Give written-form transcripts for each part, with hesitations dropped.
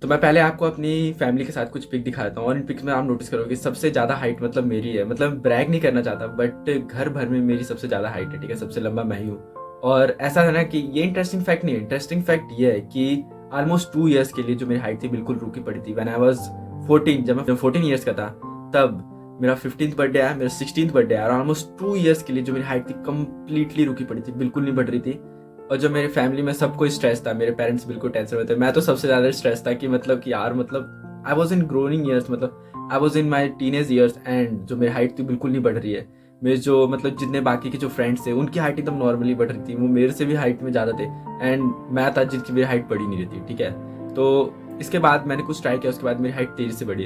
तो मैं पहले आपको अपनी फैमिली के साथ कुछ पिक दिखाता हूँ और इन पिक्स में आप नोटिस करोगे सबसे ज़्यादा हाइट मतलब मेरी है। मतलब ब्रैग नहीं करना चाहता बट घर भर में मेरी सबसे ज़्यादा हाइट है, ठीक है। सबसे लंबा मैं ही हूँ। और ऐसा है ना कि ये इंटरेस्टिंग फैक्ट नहीं है, इंटरेस्टिंग फैक्ट ये है कि ऑलमोस्ट 2 ईयर्स के लिए जो मेरी हाइट थी बिल्कुल रुकी पड़ी थी। व्हेन आई वाज 14, जब मैं 14 ईयर्स का था तब मेरा 15th बर्थडे आया, मेरा 16th बर्थडे आया और ऑलमोस्ट 2 ईयर्स के लिए जो मेरी हाइट थी कंप्लीटली रुकी पड़ी थी, बिल्कुल नहीं बढ़ रही थी। और जो मेरे फैमिली में सबको स्ट्रेस था, मेरे पेरेंट्स बिल्कुल टेंशन में थे, मैं तो सबसे ज़्यादा स्ट्रेस था कि मतलब कि यार मतलब I was in growing years, मतलब I was in my teenage years and जो मेरी हाइट थी बिल्कुल नहीं बढ़ रही है। मेरे जो मतलब जितने बाकी के जो फ्रेंड्स थे उनकी हाइट एकदम नॉर्मली बढ़ रही थी, वो मेरे से भी हाइट में ज़्यादा थे एंड मैं था जिनकी मेरी हाइट बढ़ी नहीं रही थी, ठीक है। तो इसके बाद मैंने कुछ ट्राई किया, उसके बाद मेरी हाइट तेज़ी से बढ़ी।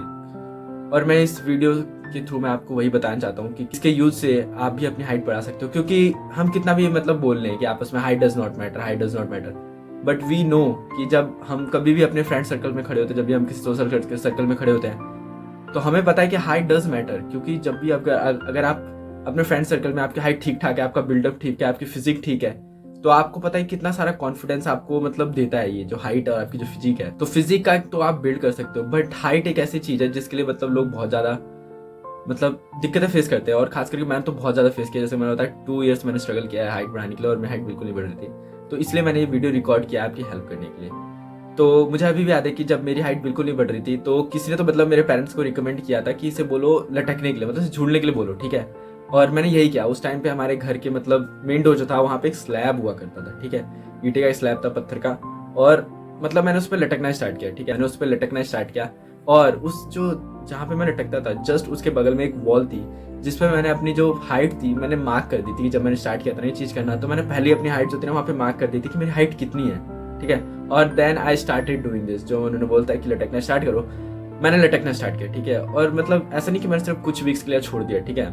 और मैं इस वीडियो के थ्रू मैं आपको वही बताना चाहता हूँ कि इसके यूज से आप भी अपनी हाइट बढ़ा सकते हो। क्योंकि हम कितना भी मतलब बोल रहे हैं कि आपस में height does not matter, height does not matter, but we know कि जब हम कभी भी अपने फ्रेंड सर्कल में खड़े होते हैं, जब भी हम किसी सोशल सर्कल में खड़े होते हैं, तो हमें पता है कि हाइट डज मैटर। क्योंकि जब भी अगर आप अपने फ्रेंड सर्कल में, आपकी हाइट ठीक ठाक है, आपका बिल्डअप ठीक है, आपकी फिजिक ठीक है, तो आपको पता है कितना सारा कॉन्फिडेंस आपको मतलब देता है ये जो हाइट और आपकी जो फिजिक है। तो फिजिक का तो आप बिल्ड कर सकते हो, बट हाइट एक ऐसी चीज है जिसके लिए मतलब लोग बहुत ज्यादा मतलब दिक्कतें फेस करते हैं। और खास करके मैंने तो बहुत ज़्यादा फेस किया। जैसे मैंने बताया 2 ईयर्स मैंने स्ट्रगल किया है हाइट बढ़ाने के लिए और मेरी हाइट बिल्कुल नहीं बढ़ रही थी। तो इसलिए मैंने ये वीडियो रिकॉर्ड किया आपकी हेल्प करने के लिए। तो मुझे अभी भी याद है कि जब मेरी हाइट बिल्कुल नहीं बढ़ रही थी तो किसी ने तो मतलब मेरे पेरेंट्स को रिकमेंड किया था कि इसे बोलो लटकने के लिए, मतलब झूलने के लिए बोलो, ठीक है। और मैंने यही किया। उस टाइम पे हमारे घर के मतलब मेन डोर जो था वहाँ पे एक स्लैब हुआ करता था, ठीक है। ईंटे का एक स्लैब था, पत्थर का। और मतलब मैंने उस पर लटकना स्टार्ट किया, ठीक है। मैंने उस पर लटकना स्टार्ट किया और उस जो जहाँ पे मैं लटकता था जस्ट उसके बगल में एक वॉल थी जिसपे मैंने अपनी जो हाइट थी मैंने मार्क कर दी थी। जब मैंने स्टार्ट किया था ना ये चीज़ करना, तो मैंने पहले अपनी हाइट जो थी ना वहाँ पे मार्क कर दी थी कि मेरी हाइट कितनी है, ठीक है। और then I started doing this, जो उन्होंने बोलता है कि लटकना स्टार्ट करो, मैंने लटकना स्टार्ट किया, ठीक है। और मतलब ऐसा नहीं कि मैंने सिर्फ कुछ वीक्स के लिए छोड़ दिया, ठीक है।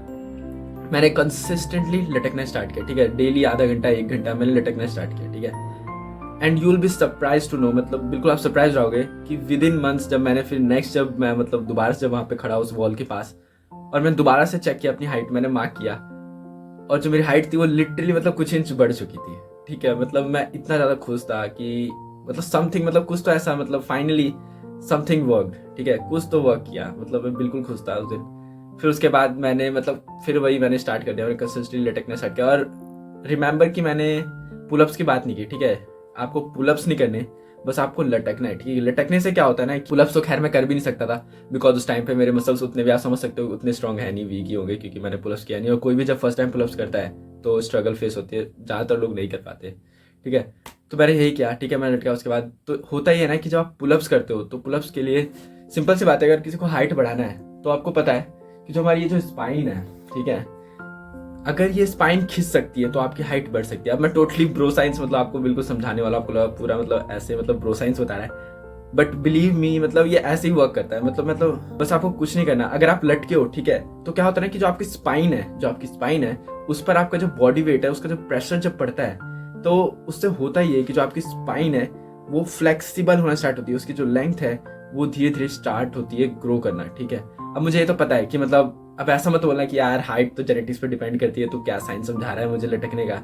मैंने कंसिस्टेंटली लटकना स्टार्ट किया, ठीक है। डेली आधा घंटा 1 घंटा मैंने लटकना स्टार्ट किया, ठीक है। And you will be surprise to know, मतलब बिल्कुल आप सरप्राइज रहोगे कि विद इन मंथ्स जब मैंने फिर नेक्स्ट जब मैं मतलब दोबारा से जब वहाँ पे खड़ा उस वॉल के पास और मैंने दोबारा से चेक किया अपनी हाइट, मैंने मार्क किया और जो मेरी हाइट थी वो लिटरली मतलब कुछ इंच बढ़ चुकी थी, ठीक है। मतलब मैं इतना ज़्यादा खुश था कि मतलब समथिंग, मतलब कुछ तो ऐसा, मतलब फाइनली समथिंग वर्क, ठीक है। कुछ तो वर्क किया, मतलब मैं बिल्कुल खुश था उस दिन। फिर उसके बाद मैंने मतलब फिर वही मैंने स्टार्ट कर दिया, मैंने कंसिस्टेंटली लटकना स्टार्ट किया। और रिमेंबर कि मैंने पुलअप्स की बात नहीं की, ठीक है। आपको पुलअप्स नहीं करने, बस आपको लटकना है, ठीक है। लटकने से क्या होता है ना, पुलअप्स तो खैर मैं कर भी नहीं सकता था बिकॉज उस टाइम पे मेरे मसल्स उतने भी आप समझ सकते हो उतने स्ट्रॉन्ग है नहीं, वीक ही होंगे क्योंकि मैंने पुलअप्स किया नहीं। और कोई भी जब फर्स्ट टाइम पुलअप्स करता है तो स्ट्रगल फेस होती है, ज़्यादातर लोग नहीं कर पाते, ठीक है। तो मैंने यही किया, ठीक है। मैंने लटका, उसके बाद तो होता ही है ना कि जब आप पुलअप्स करते हो तो पुलअप्स के लिए सिंपल सी बात है, अगर किसी को हाइट बढ़ाना है तो आपको पता है कि जो हमारी ये जो स्पाइन है, ठीक है, अगर ये स्पाइन खिंच सकती है तो आपकी हाइट बढ़ सकती है। अब मैं टोटली ब्रो साइंस मतलब आपको बिल्कुल समझाने वाला पूरा मतलब ऐसे मतलब ब्रो साइंस बता रहा है, बट बिलीव मी मतलब ये ऐसे ही वर्क करता है। मतलब बस आपको कुछ नहीं करना। अगर आप लटके हो, ठीक है, तो क्या होता है ना कि जो आपकी स्पाइन है उस पर आपका जो बॉडी वेट है उसका जो प्रेशर जब पड़ता है तो उससे होता ही है कि जो आपकी स्पाइन है वो फ्लेक्सिबल होना स्टार्ट होती है, उसकी जो लेंथ है वो धीरे धीरे स्टार्ट होती है ग्रो करना, ठीक है। अब मुझे ये तो पता है कि मतलब अब ऐसा मत बोलना कि यार हाइट तो जेनेटिक्स पे डिपेंड करती है, तो क्या साइंस समझा रहा है मुझे लटकने का।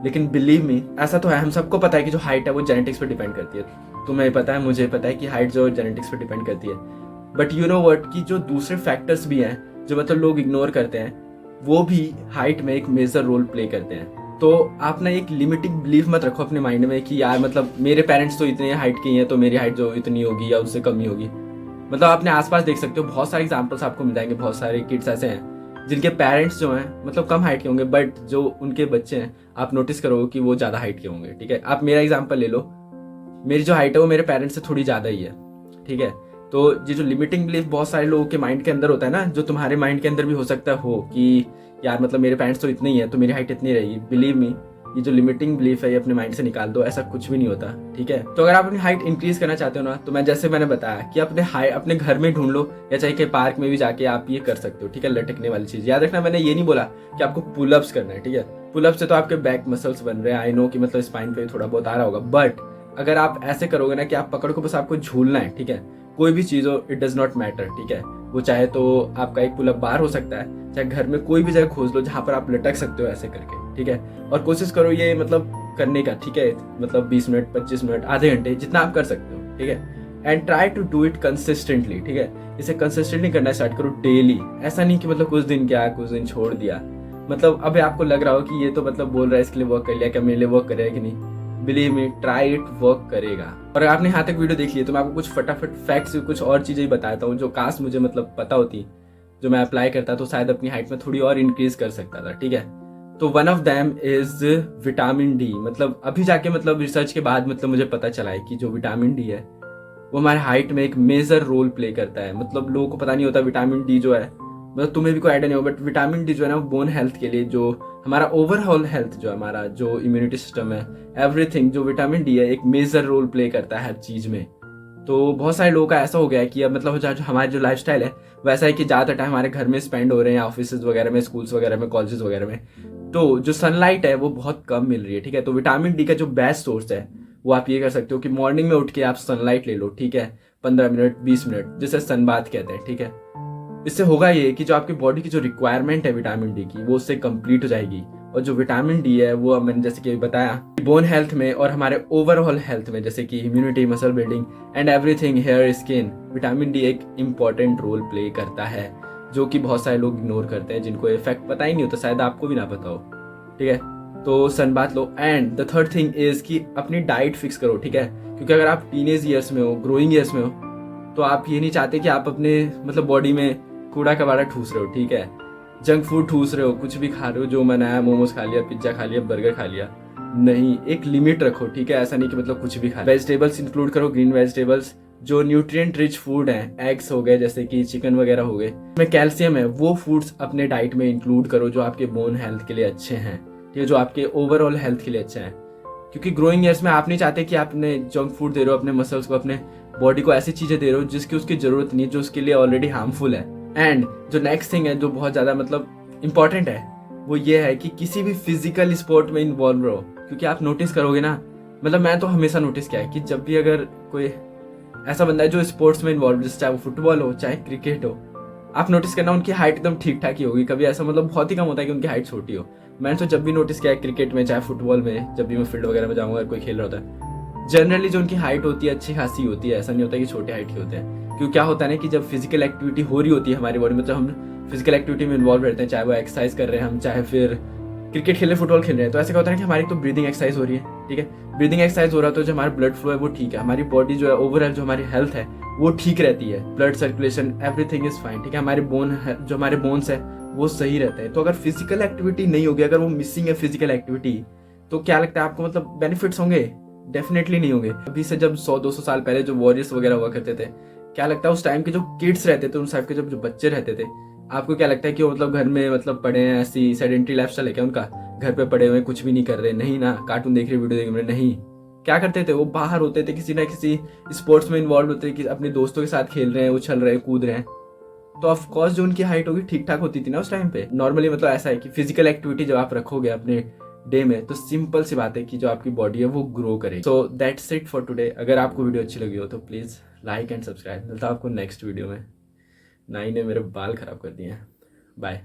लेकिन बिलीव मी ऐसा तो है, हम सबको पता है कि जो हाइट है वो जेनेटिक्स पे डिपेंड करती है। तुम्हें पता है, मुझे पता है कि हाइट जो जेनेटिक्स पे डिपेंड करती है। बट यू नो व्हाट कि जो दूसरे फैक्टर्स भी हैं जो मतलब लोग इग्नोर करते हैं, वो भी हाइट में एक मेजर रोल प्ले करते हैं। तो आप ना एक लिमिटिंग बिलीफ मत रखो अपने माइंड में कि यार मतलब मेरे पेरेंट्स तो इतने हाइट के ही हैं तो मेरी हाइट जो इतनी होगी या उससे कम ही होगी। मतलब अपने आसपास देख सकते हो, बहुत सारे एग्जांपल्स आपको मिल जाएंगे। बहुत सारे किड्स ऐसे हैं जिनके पेरेंट्स जो हैं मतलब कम हाइट के होंगे, बट जो उनके बच्चे हैं आप नोटिस करोगे कि वो ज़्यादा हाइट के होंगे, ठीक है। आप मेरा एग्जांपल ले लो, मेरी जो हाइट है वो मेरे पेरेंट्स से थोड़ी ज़्यादा ही है, ठीक है। तो ये जो लिमिटिंग बिलीफ बहुत सारे लोगों के माइंड के अंदर होता है ना, जो तुम्हारे माइंड के अंदर भी हो सकता हो कि यार मतलब मेरे पेरेंट्स तो इतने ही है तो मेरी हाइट इतनी रहेगी। बिलीव मी, ये जो लिमिटिंग बिलीफ है ये अपने माइंड से निकाल दो, ऐसा कुछ भी नहीं होता, ठीक है। तो अगर आप अपनी हाइट इंक्रीज करना चाहते हो ना, तो मैं जैसे मैंने बताया कि अपने घर में ढूंढ लो या चाहे कि पार्क में भी जाके आप ये कर सकते हो, ठीक है। लटकने वाली चीज याद रखना, मैंने ये नहीं बोला कि आपको पुलअप्स करना है, ठीक है। पुलअप से तो आपके बैक मसल्स बन रहे हैं, आई नो कि मतलब स्पाइन पे थोड़ा बहुत आ रहा होगा, बट अगर आप ऐसे करोगे ना कि आप पकड़ को बस आपको झूलना है, ठीक है। कोई भी चीज हो, इट डज नॉट मैटर, ठीक है। वो चाहे तो आपका एक पुलअप बार हो सकता है, चाहे घर में कोई भी जगह खोज लो जहां पर आप लटक सकते हो ऐसे करके, ठीक है। और कोशिश करो ये मतलब करने का, ठीक है। मतलब 20 मिनट, 25 मिनट, आधे घंटे, जितना आप कर सकते हो, ठीक है। And try to do it consistently, ठीक है। इसे कंसिस्टेंटली करना स्टार्ट करो डेली। ऐसा नहीं कि मतलब कुछ दिन किया कुछ दिन छोड़ दिया, मतलब अब आपको लग रहा हो कि ये तो मतलब बोल रहा है इसके लिए वर्क कर लिया, क्या मेरे लिए वर्क करेगा कि नहीं। Believe me, try it, work करेगा। और अगर आपने यहाँ तक वीडियो देख ली तो मैं आपको कुछ फटाफट फैक्ट्स, कुछ और चीज़ें ही बताता हूँ जो काश मुझे मतलब पता होती, जो मैं अप्लाई करता तो शायद अपनी हाइट में थोड़ी और इंक्रीज कर सकता था, ठीक है। तो one of them is vitamin D. मतलब अभी जाके मतलब रिसर्च के बाद मतलब मुझे पता चला है कि जो विटामिन डी है वो हमारे हाइट में एक मेजर रोल प्ले करता है। मतलब लोगों को पता नहीं होता विटामिन डी जो है, मतलब तुम्हें भी कोई आइडिया नहीं हो, बट विटामिन डी जो है ना बोन हेल्थ के लिए, जो हमारा ओवरऑल हेल्थ, जो हमारा जो इम्यूनिटी सिस्टम है, एवरीथिंग, जो विटामिन डी है एक मेजर रोल प्ले करता है हर चीज़ में। तो बहुत सारे लोगों का ऐसा हो गया है कि अब मतलब जो हमारे जो लाइफस्टाइल है वैसा है कि ज़्यादातर टाइम हमारे घर में स्पेंड हो रहे हैं, ऑफिस वगैरह में, स्कूल्स वगैरह में, कॉलेजेस वगैरह में, तो जो सनलाइट है वो बहुत कम मिल रही है, ठीक है। तो विटामिन डी का जो बेस्ट सोर्स है वो आप ये कर सकते हो कि मॉर्निंग में उठ के आप सनलाइट ले लो, ठीक है, 15 मिनट 20 मिनट, जिसे सनबाथ कहते हैं, ठीक है। इससे होगा ये कि जो आपकी बॉडी की जो रिक्वायरमेंट है विटामिन डी की वो उससे कंप्लीट हो जाएगी। और जो विटामिन डी है वो मैंने जैसे कि बताया बोन हेल्थ में और हमारे ओवरऑल हेल्थ में, जैसे कि immunity, muscle building and everything, hair, skin, vitamin D एक इम्पॉर्टेंट रोल प्ले करता है, जो कि बहुत सारे लोग इग्नोर करते हैं, जिनको इफेक्ट पता ही नहीं होता, शायद आपको भी ना पता हो, ठीक है। तो sunbath low. And the third thing is कि अपनी डाइट फिक्स करो, ठीक है, क्योंकि अगर आप टीनेज ईयर्स में हो, ग्रोइंग ईयर्स में हो, तो आप ये नहीं चाहते कि आप अपने मतलब बॉडी में कूड़ा कबाड़ा ठूस रहे हो, ठीक है, जंक फूड ठूस रहे हो, कुछ भी खा रहे हो, जो मन आया, मोमोज खा लिया, पिज्जा खा लिया, बर्गर खा लिया। नहीं, एक लिमिट रखो, ठीक है। ऐसा नहीं कि मतलब कुछ भी खा। वेजिटेबल्स इंक्लूड करो, ग्रीन वेजिटेबल्स, जो न्यूट्रिएंट रिच फूड हैं, एग्स हो गए जैसे कि चिकन वगैरह हो गए, इसमें कैल्शियम है, वो फूड्स अपने डाइट में इंक्लूड करो जो आपके बोन हेल्थ के लिए अच्छे हैं, ठीक है, जो आपके ओवरऑल हेल्थ के लिए अच्छे हैं। क्योंकि ग्रोइंग ईयर्स में आप नहीं चाहते कि आप अपने जंक फूड दे रहे हो अपने मसल्स को, अपने बॉडी को ऐसी चीजें दे रहे हो जिसकी उसकी जरूरत नहीं, जो उसके लिए ऑलरेडी हार्मफुल है। एंड जो नेक्स्ट थिंग है जो बहुत ज्यादा मतलब इंपॉर्टेंट है वो ये है कि किसी भी फिजिकल स्पोर्ट में इन्वॉल्व रहो, क्योंकि आप नोटिस करोगे ना, मतलब मैं तो हमेशा नोटिस किया है कि जब भी अगर कोई ऐसा बंदा है जो स्पोर्ट्स में इन्वॉल्व, जैसे चाहे वो फुटबॉल हो चाहे क्रिकेट हो, आप नोटिस करना उनकी हाइट एकदम ठीक ठाक ही होगी। कभी ऐसा मतलब बहुत ही कम होता है कि उनकी हाइट छोटी हो। मैंने तो जब भी नोटिस किया है क्रिकेट में चाहे फुटबॉल में, जब भी मैं फील्ड वगैरह में जाऊंगा कोई खेल रहा होता है, जनरली जो उनकी हाइट होती है अच्छी खासी होती है, ऐसा नहीं होता कि छोटे हाइट के होते हैं। क्योंकि क्या होता है ना कि जब फिजिकल एक्टिविटी हो रही होती है हमारी बॉडी में, जब हम फिजिकल एक्टिविटी में इन्वॉल्व रहते हैं, चाहे वो एक्सरसाइज कर रहे हैं हम, चाहे फिर क्रिकेट खेल रहे, फुटबॉल खेल रहे हैं, तो ऐसा क्या होता है कि हमारी तो ब्रीदिंग एक्सरसाइज हो रही है, ठीक है। ब्रीदिंग एक्सरसाइज हो रहा है तो जो हमारा ब्लड फ्लो है वो ठीक है, हमारी बॉडी जो है ओवरऑल जो हमारी हेल्थ है वो ठीक रहती है, blood circulation everything is fine, ठीक है। हमारे बोन जो हमारे बोन्स है वो सही रहते हैं। तो अगर फिजिकल एक्टिविटी नहीं होगी, अगर वो मिसिंग है फिजिकल एक्टिविटी, तो क्या लगता है आपको मतलब बेनिफिट्स होंगे? डेफिनेटली नहीं होंगे। अभी से जब 100-200 साल पहले जो वॉरियर्स वगैरह हुआ करते थे, क्या लगता है उस टाइम के जो किड्स रहते थे, उस टाइप के जब जो बच्चे रहते थे, आपको क्या लगता है कि वो मतलब घर में मतलब पड़े हैं, ऐसी सेडेंटरी लाइफस्टाइल है क्या उनका, घर पे पड़े हुए कुछ भी नहीं कर रहे? नहीं ना, कार्टून देख रहे, वीडियो देख रहे, नहीं। क्या करते थे वो? बाहर होते थे, किसी ना किसी स्पोर्ट्स में इन्वॉल्व होते थे, कि अपने दोस्तों के साथ खेल रहे हैं, उछल रहे हैं, कूद रहे हैं। तो ऑफ कोर्स जो उनकी हाइट होगी ठीक ठाक होती थी ना उस टाइम पे। नॉर्मली मतलब ऐसा है कि फिजिकल एक्टिविटी जब आप रखोगे अपने डे में, तो सिंपल सी बात है कि जो आपकी बॉडी है वो ग्रो करेगी। So that's it for today. अगर आपको वीडियो अच्छी लगी हो तो प्लीज़ लाइक एंड सब्सक्राइब। मिलता है आपको नेक्स्ट वीडियो में। नाई ने मेरे बाल खराब कर दिए हैं। बाय।